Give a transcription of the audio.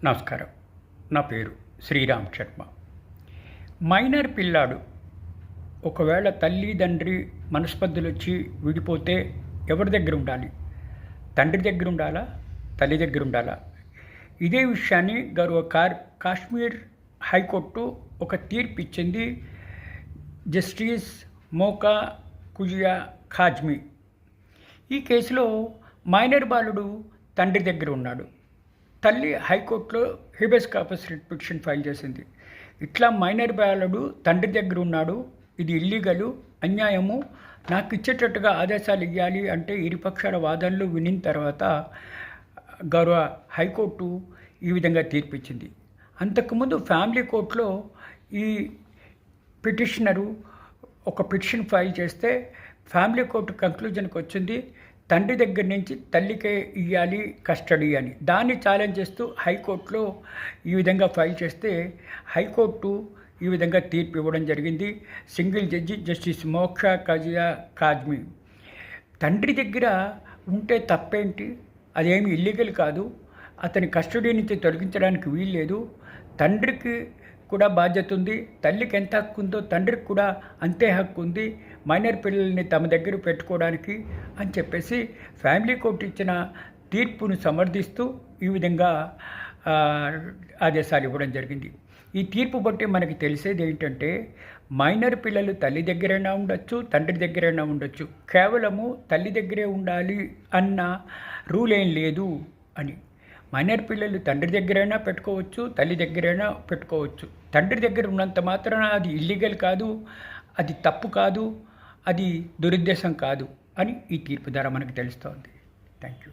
నమస్కారం. నా పేరు శ్రీరామ్ శర్మ. మైనర్ పిల్లాడు ఒకవేళ తండ్రి మనస్పర్ధలు వచ్చి విడిపోతే ఎవరి దగ్గర ఉండాలి? తండ్రి దగ్గర ఉండాలా, తల్లి దగ్గర ఉండాలా? ఇదే విషయాన్ని కాశ్మీర్ హైకోర్టు ఒక తీర్పు ఇచ్చింది. జస్టిస్ మోకా కుజియా ఖాజ్మీ. ఈ కేసులో మైనర్ బాలుడు తండ్రి దగ్గర ఉన్నాడు. తల్లి హైకోర్టులో habeas corpus writ petition file చేసింది. ఇట్లా మైనర్ బాలుడు తండ్రి దగ్గర ఉన్నాడు, ఇది ఇల్లీగలు, అన్యాయము, నాకు ఇచ్చేటట్టుగా ఆదేశాలు ఇవ్వాలి అంటే ఇరుపక్షాల వాదనలు వినిన తర్వాత గౌరవ హైకోర్టు ఈ విధంగా తీర్పిచ్చింది. అంతకుముందు ఫ్యామిలీ కోర్టులో ఈ పిటిషనరు ఒక పిటిషన్ ఫైల్ చేస్తే ఫ్యామిలీ కోర్టు కంక్లూజన్కి వచ్చింది, తండ్రి దగ్గర నుంచి తల్లికే ఇవ్వాలి కస్టడీ అని. దాన్ని ఛాలెంజ్ చేస్తూ హైకోర్టులో ఈ విధంగా ఫైల్ చేస్తే హైకోర్టు ఈ విధంగా తీర్పు ఇవ్వడం జరిగింది. Single judge justice Moksha Khajuria Kazmi. తండ్రి దగ్గర ఉంటే తప్పేంటి, అదేమి ఇల్లీగల్ కాదు, అతని కస్టడీ నుంచి తొలగించడానికి వీల్లేదు, తండ్రికి కూడా బాధ్యత ఉంది, తల్లికి ఎంత హక్కు ఉందో తండ్రికి కూడా అంతే హక్కు ఉంది మైనర్ పిల్లల్ని తమ దగ్గర పెట్టుకోవడానికి అని చెప్పేసి ఫ్యామిలీ కోర్టు ఇచ్చిన తీర్పును సమర్థిస్తూ ఈ విధంగా ఆదేశాలు ఇవ్వడం జరిగింది. ఈ తీర్పు బట్టి మనకి తెలిసేది ఏంటంటే మైనర్ పిల్లలు తల్లి దగ్గరైనా ఉండొచ్చు, తండ్రి దగ్గరైనా ఉండొచ్చు, కేవలము తల్లి దగ్గరే ఉండాలి అన్న రూల్ ఏం లేదు అని. మైనర్ పిల్లలు తండ్రి దగ్గరైనా పెట్టుకోవచ్చు, తల్లి దగ్గరైనా పెట్టుకోవచ్చు. తండ్రి దగ్గర ఉన్నంత మాత్రాన అది ఇల్లీగల్ కాదు, అది తప్పు కాదు, అది దురుద్దేశం కాదు అని ఈ తీర్పు ద్వారా మనకు తెలుస్తోంది. Thank you.